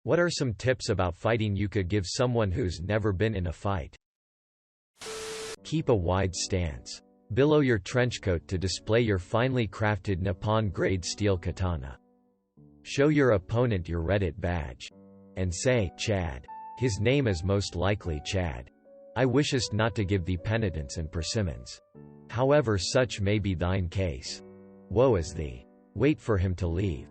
What are some tips about fighting you could give someone who's never been in a fight? Keep a wide stance. Below your trenchcoat to display your finely crafted Nippon-grade steel katana. Show your opponent your Reddit badge. And say, Chad. His name is most likely Chad. I wishest not to give thee penitence and persimmons. However such may be thine case. Woe is thee. Wait for him to leave.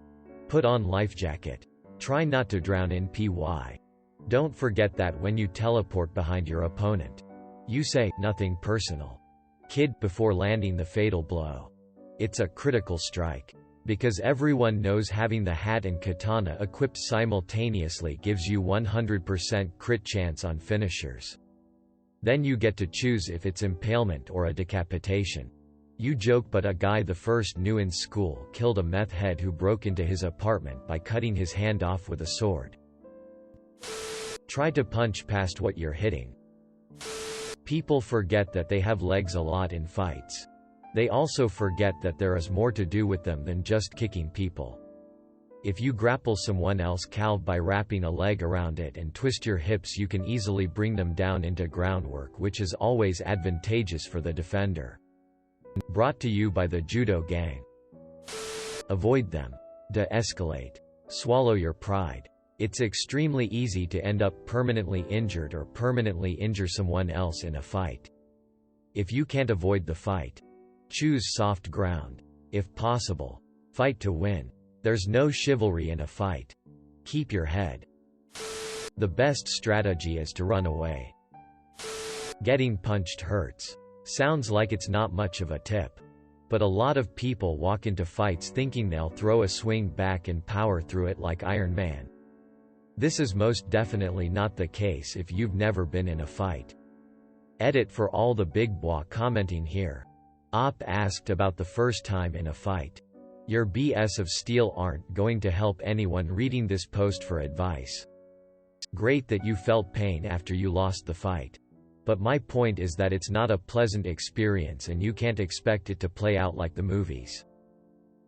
Put on life jacket. Try not to drown in PY. Don't forget that when you teleport behind your opponent. You say, nothing personal. Kid, before landing the fatal blow. It's a critical strike. Because everyone knows having the hat and katana equipped simultaneously gives you 100% crit chance on finishers. Then you get to choose if it's impalement or a decapitation. You joke, but a guy the first knew in school killed a meth head who broke into his apartment by cutting his hand off with a sword. Try to punch past what you're hitting. People forget that they have legs a lot in fights. They also forget that there is more to do with them than just kicking people. If you grapple someone else by wrapping a leg around it and twist your hips, you can easily bring them down into groundwork, which is always advantageous for the defender. Brought to you by the Judo Gang. Avoid them. De-escalate. Swallow your pride. It's extremely easy to end up permanently injured or permanently injure someone else in a fight. If you can't avoid the fight, choose soft ground. If possible, fight to win. There's no chivalry in a fight. Keep your head. The best strategy is to run away. Getting punched hurts. Sounds like it's not much of a tip. But a lot of people walk into fights thinking they'll throw a swing back and power through it like Iron Man. This is most definitely not the case if you've never been in a fight. Edit for all the big bois commenting here. Op asked about the first time in a fight. Your BS of steel aren't going to help anyone reading this post for advice. Great that you felt pain after you lost the fight. But my point is that it's not a pleasant experience and you can't expect it to play out like the movies.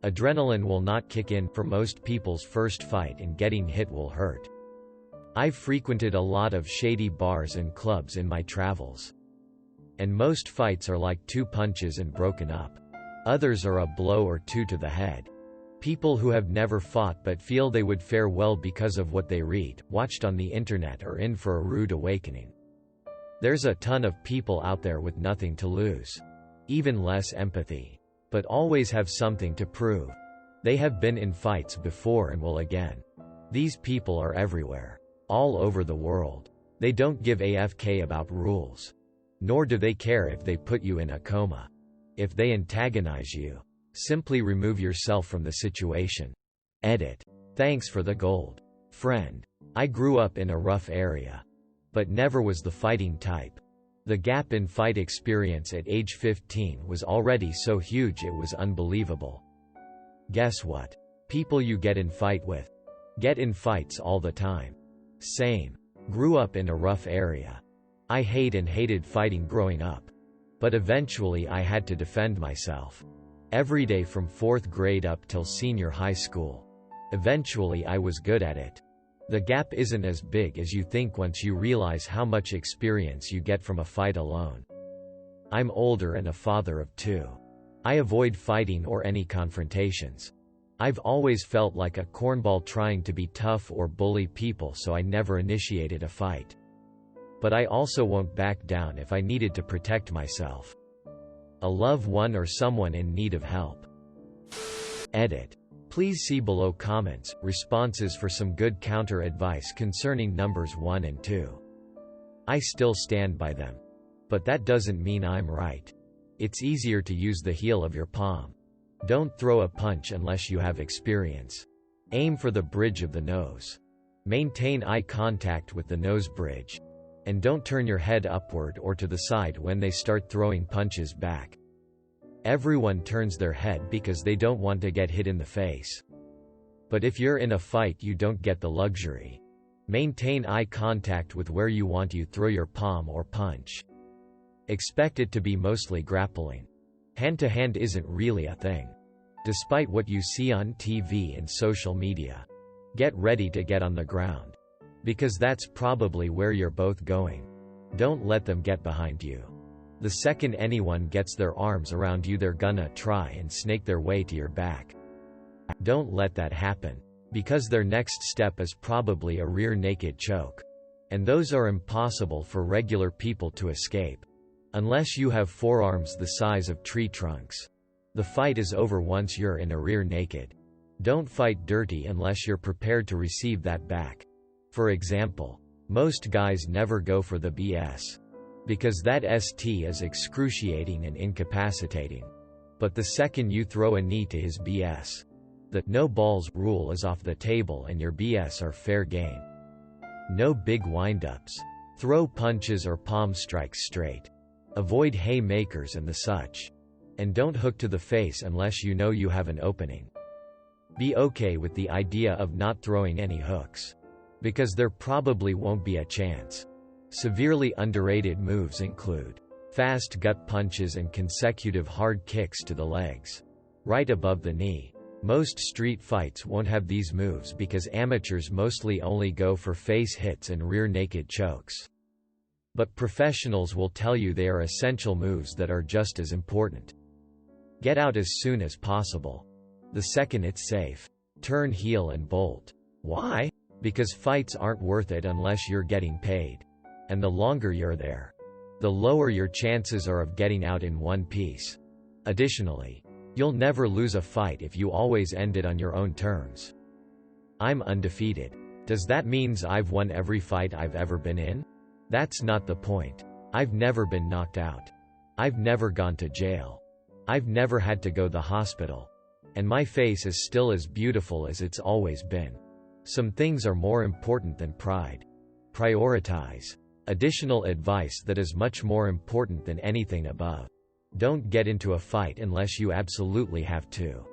Adrenaline will not kick in for most people's first fight and getting hit will hurt. I've frequented a lot of shady bars and clubs in my travels. And most fights are like 2 punches and broken up. Others are a blow or 2 to the head. People who have never fought but feel they would fare well because of what they read, watched on the internet are in for a rude awakening. There's a ton of people out there with nothing to lose. Even less empathy. But always have something to prove. They have been in fights before and will again. These people are everywhere. All over the world. They don't give AFK about rules. Nor do they care if they put you in a coma. If they antagonize you, simply remove yourself from the situation. Edit. Thanks for the gold. Friend. I grew up in a rough area. But never was the fighting type. The gap in fight experience at age 15 was already so huge it was unbelievable. Guess what? People you get in fight with. Get in fights all the time. Same. Grew up in a rough area. I hated fighting growing up. But eventually I had to defend myself. Every day from 4th grade up till senior high school. Eventually I was good at it. The gap isn't as big as you think once you realize how much experience you get from a fight alone. I'm older and a father of 2. I avoid fighting or any confrontations. I've always felt like a cornball trying to be tough or bully people, so I never initiated a fight. But I also won't back down if I needed to protect myself. A loved one or someone in need of help. Edit. Please see below comments, responses for some good counter advice concerning numbers 1 and 2. I still stand by them. But that doesn't mean I'm right. It's easier to use the heel of your palm. Don't throw a punch unless you have experience. Aim for the bridge of the nose. Maintain eye contact with the nose bridge. And don't turn your head upward or to the side when they start throwing punches back. Everyone turns their head because they don't want to get hit in the face. But if you're in a fight, you don't get the luxury. Maintain eye contact with where you want to throw your palm or punch. Expect it to be mostly grappling. Hand-to-hand isn't really a thing. Despite what you see on TV and social media. Get ready to get on the ground. because that's probably where you're both going. Don't let them get behind you. The second anyone gets their arms around you, they're gonna try and snake their way to your back. Don't let that happen, because their next step is probably a rear naked choke. And those are impossible for regular people to escape. Unless you have forearms the size of tree trunks. The fight is over once you're in a rear naked. Don't fight dirty unless you're prepared to receive that back. For example, most guys never go for the BS. Because that ST is excruciating and incapacitating. But the second you throw a knee to his BS, the no balls rule is off the table and your BS are fair game. No big windups. Throw punches or palm strikes straight. Avoid haymakers and the such. And don't hook to the face unless you know you have an opening. Be okay with the idea of not throwing any hooks. Because there probably won't be a chance. Severely underrated moves include fast gut punches and consecutive hard kicks to the legs. Right above the knee. Most street fights won't have these moves because amateurs mostly only go for face hits and rear naked chokes. But professionals will tell you they are essential moves that are just as important. Get out as soon as possible. The second it's safe. Turn heel and bolt. Why? Because fights aren't worth it unless you're getting paid. And the longer you're there, the lower your chances are of getting out in one piece. Additionally, you'll never lose a fight if you always end it on your own terms. I'm undefeated. Does that mean I've won every fight I've ever been in? That's not the point. I've never been knocked out. I've never gone to jail. I've never had to go to the hospital. And my face is still as beautiful as it's always been. Some things are more important than pride. Prioritize. Additional advice that is much more important than anything above. Don't get into a fight unless you absolutely have to.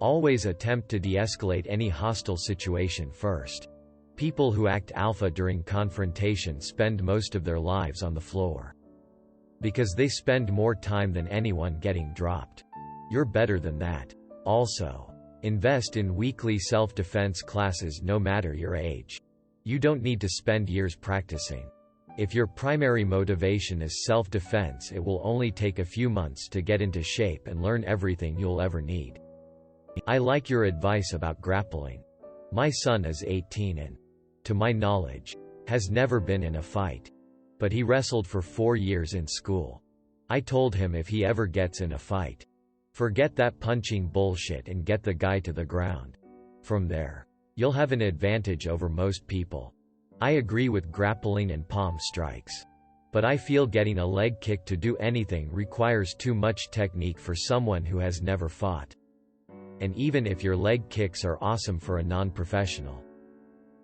Always attempt to de-escalate any hostile situation first. People who act alpha during confrontation spend most of their lives on the floor. Because they spend more time than anyone getting dropped. You're better than that. Also, invest in weekly self-defense classes no matter your age. You don't need to spend years practicing. If your primary motivation is self-defense, it will only take a few months to get into shape and learn everything you'll ever need. I like your advice about grappling. My son is 18 and, to my knowledge, has never been in a fight. But he wrestled for 4 years in school. I told him if he ever gets in a fight, forget that punching bullshit and get the guy to the ground. From there, you'll have an advantage over most people. I agree with grappling and palm strikes. But I feel getting a leg kick to do anything requires too much technique for someone who has never fought. And even if your leg kicks are awesome for a non-professional,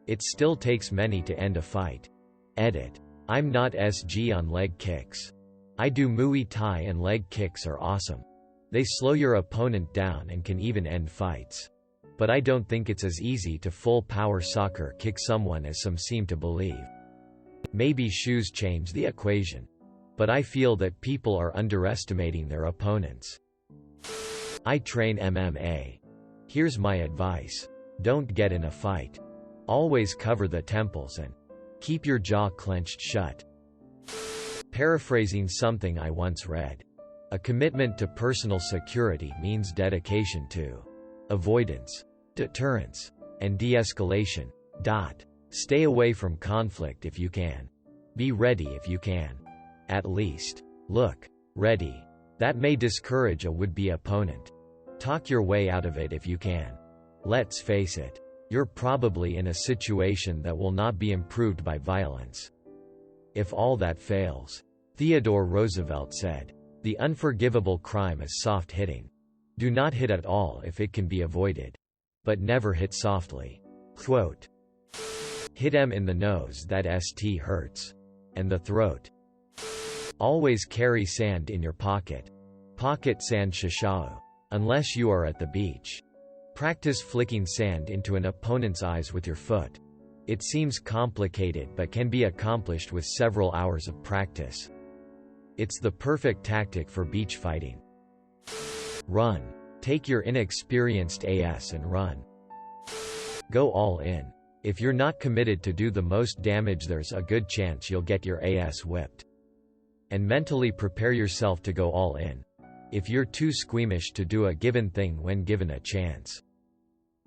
it still takes many to end a fight. Edit. I'm not SG on leg kicks. I do Muay Thai and leg kicks are awesome. They slow your opponent down and can even end fights. But I don't think it's as easy to full power soccer kick someone as some seem to believe. Maybe shoes change the equation. But I feel that people are underestimating their opponents. I train MMA. Here's my advice. Don't get in a fight. Always cover the temples and keep your jaw clenched shut. Paraphrasing something I once read. A commitment to personal security means dedication to avoidance, deterrence, and de-escalation. Stay away from conflict if you can. Be ready if you can. At least, look ready. That may discourage a would-be opponent. Talk your way out of it if you can. Let's face it, you're probably in a situation that will not be improved by violence. If all that fails, Theodore Roosevelt said, the unforgivable crime is soft hitting. Do not hit at all if it can be avoided. But never hit softly. Quote. Hit em in the nose, that st hurts. And the throat. Always carry sand in your pocket. Pocket sand shishao. Unless you are at the beach. Practice flicking sand into an opponent's eyes with your foot. It seems complicated but can be accomplished with several hours of practice. It's the perfect tactic for beach fighting. Run. Take your inexperienced ass and run. Go all in. If you're not committed to do the most damage, there's a good chance you'll get your ass whipped. And mentally prepare yourself to go all in. If you're too squeamish to do a given thing when given a chance,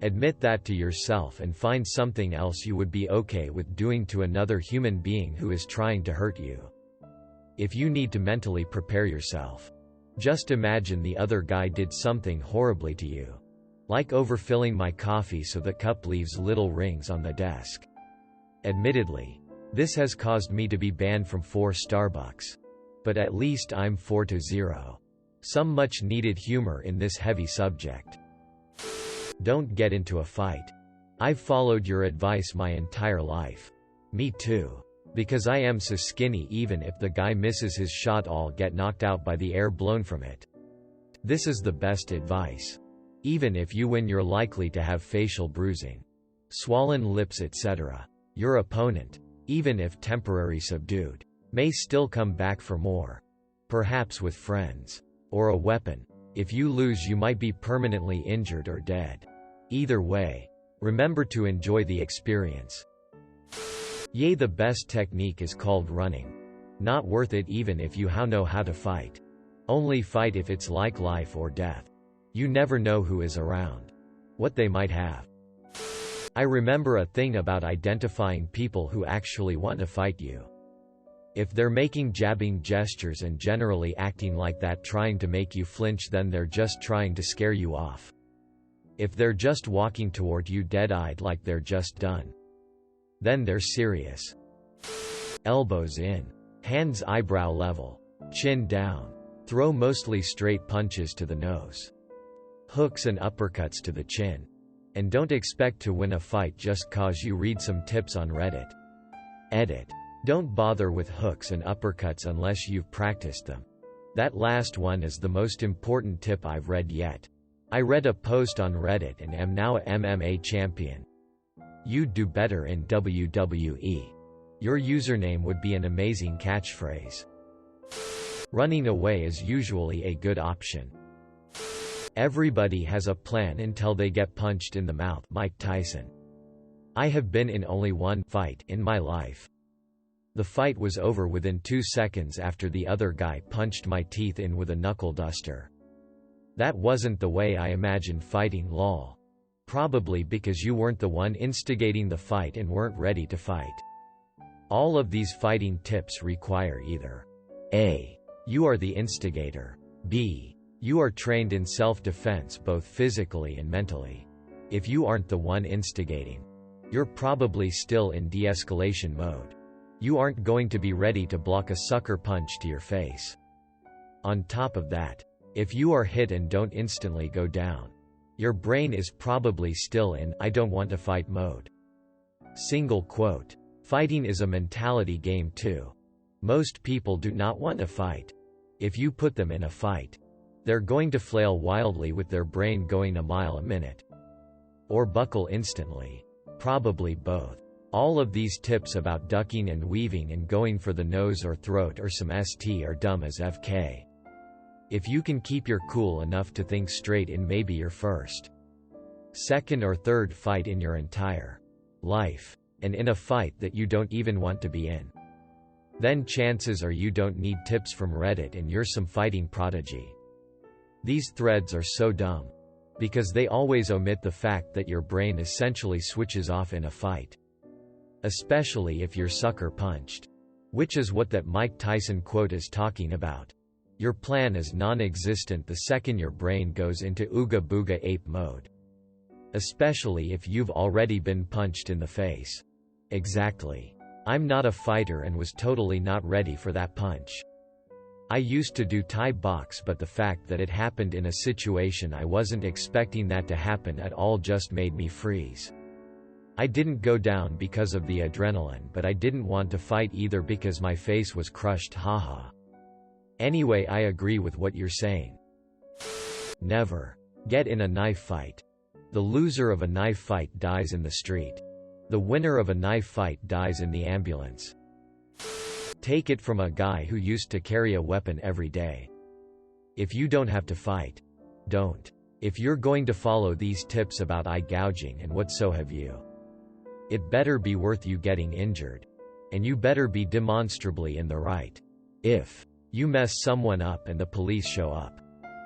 admit that to yourself and find something else you would be okay with doing to another human being who is trying to hurt you. If you need to mentally prepare yourself, just imagine the other guy did something horribly to you. Like overfilling my coffee so the cup leaves little rings on the desk. Admittedly, this has caused me to be banned from 4 Starbucks. But at least I'm 4-0. Some much needed humor in this heavy subject. Don't get into a fight. I've followed your advice my entire life. Me too. Because I am so skinny, even if the guy misses his shot, I'll get knocked out by the air blown from it. This is the best advice. Even if you win, you're likely to have facial bruising, swollen lips, etc. Your opponent, even if temporarily subdued, may still come back for more. Perhaps with friends. Or a weapon. If you lose, you might be permanently injured or dead. Either way, remember to enjoy the experience. Yay, the best technique is called running. Not worth it even if you know how to fight. Only fight if it's like life or death. You never know who is around. What they might have. I remember a thing about identifying people who actually want to fight you. If they're making jabbing gestures and generally acting like that, trying to make you flinch, then they're just trying to scare you off. If they're just walking toward you dead-eyed like they're just done, then they're serious. Elbows in. Hands eyebrow level. Chin down. Throw mostly straight punches to the nose. Hooks and uppercuts to the chin. And don't expect to win a fight just cause you read some tips on Reddit. Edit. Don't bother with hooks and uppercuts unless you've practiced them. That last one is the most important tip I've read yet. I read a post on Reddit and am now a MMA champion. You'd do better in WWE. Your username would be an amazing catchphrase. Running away is usually a good option. Everybody has a plan until they get punched in the mouth. Mike Tyson. I have been in only one fight in my life. The fight was over within 2 seconds after the other guy punched my teeth in with a knuckle duster. That wasn't the way I imagined fighting, lol. Probably because you weren't the one instigating the fight and weren't ready to fight. All of these fighting tips require either A. You are the instigator. B. You are trained in self-defense both physically and mentally. If you aren't the one instigating, you're probably still in de-escalation mode. You aren't going to be ready to block a sucker punch to your face. On top of that, if you are hit and don't instantly go down, your brain is probably still in "I don't want to fight" mode. Single quote. Fighting is a mentality game too. Most people do not want to fight. If you put them in a fight, they're going to flail wildly with their brain going a mile a minute. Or buckle instantly. Probably both. All of these tips about ducking and weaving and going for the nose or throat or some ST are dumb as FK. If you can keep your cool enough to think straight in maybe your first, second or third fight in your entire life, and in a fight that you don't even want to be in, then chances are you don't need tips from Reddit and you're some fighting prodigy. These threads are so dumb. Because they always omit the fact that your brain essentially switches off in a fight. Especially if you're sucker punched. Which is what that Mike Tyson quote is talking about. Your plan is non-existent the second your brain goes into ooga booga ape mode. Especially if you've already been punched in the face. Exactly. I'm not a fighter and was totally not ready for that punch. I used to do Thai box, but the fact that it happened in a situation I wasn't expecting that to happen at all just made me freeze. I didn't go down because of the adrenaline, but I didn't want to fight either because my face was crushed, haha. Anyway, I agree with what you're saying. Never get in a knife fight. The loser of a knife fight dies in the street. The winner of a knife fight dies in the ambulance. Take it from a guy who used to carry a weapon every day. If you don't have to fight, don't. If you're going to follow these tips about eye gouging and what, so have you. It better be worth you getting injured. And you better be demonstrably in the right. If you mess someone up and the police show up,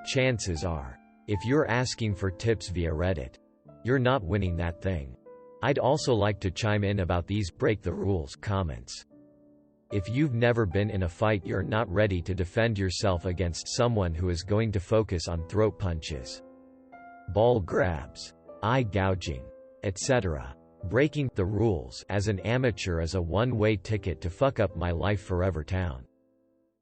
chances are, if you're asking for tips via Reddit, you're not winning that thing. I'd also like to chime in about these break the rules comments. If you've never been in a fight, you're not ready to defend yourself against someone who is going to focus on throat punches, ball grabs, eye gouging, etc. Breaking the rules as an amateur is a one-way ticket to fuck up my life forever town.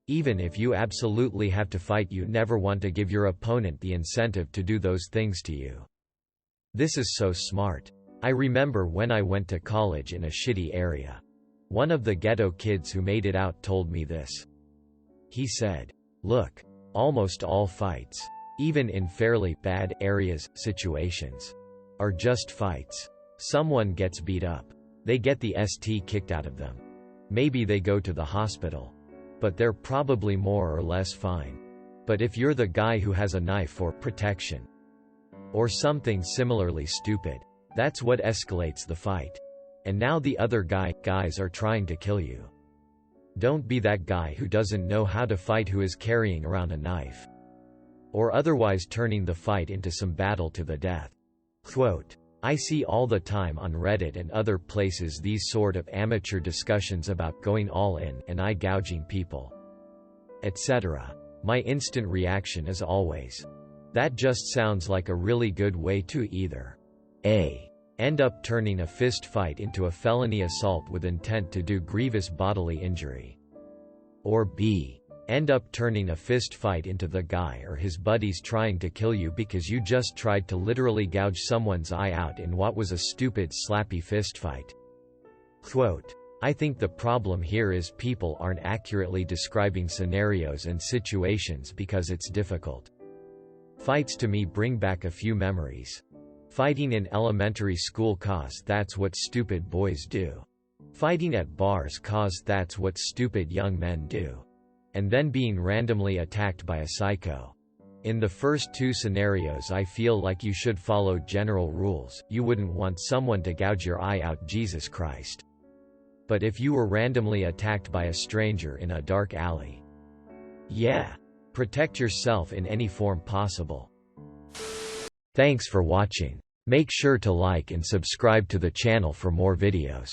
Even if you absolutely have to fight, you never want to give your opponent the incentive to do those things to you. This is so smart. I remember when I went to college in a shitty area. One of the ghetto kids who made it out told me this. He said, "Look, almost all fights, even in fairly bad areas, situations, are just fights. Someone gets beat up. They get the ST kicked out of them. Maybe they go to the hospital. But they're probably more or less fine. But if you're the guy who has a knife for protection, or something similarly stupid, that's what escalates the fight. And now the other guys are trying to kill you. Don't be that guy who doesn't know how to fight, who is carrying around a knife, or otherwise turning the fight into some battle to the death." Quote. I see all the time on Reddit and other places these sort of amateur discussions about going all in and eye gouging people, etc. My instant reaction is always, that just sounds like a really good way to either A. end up turning a fist fight into a felony assault with intent to do grievous bodily injury, or B. end up turning a fist fight into the guy or his buddies trying to kill you because you just tried to literally gouge someone's eye out in what was a stupid slappy fist fight. Quote. I think the problem here is people aren't accurately describing scenarios and situations because it's difficult. Fights to me bring back a few memories. Fighting in elementary school cause that's what stupid boys do. Fighting at bars cause that's what stupid young men do. And then being randomly attacked by a psycho. In the first two scenarios I feel like you should follow general rules. You wouldn't want someone to gouge your eye out, Jesus Christ. But if you were randomly attacked by a stranger in a dark alley, yeah, protect yourself in any form possible. Thanks for watching. Make sure to like and subscribe to the channel for more videos.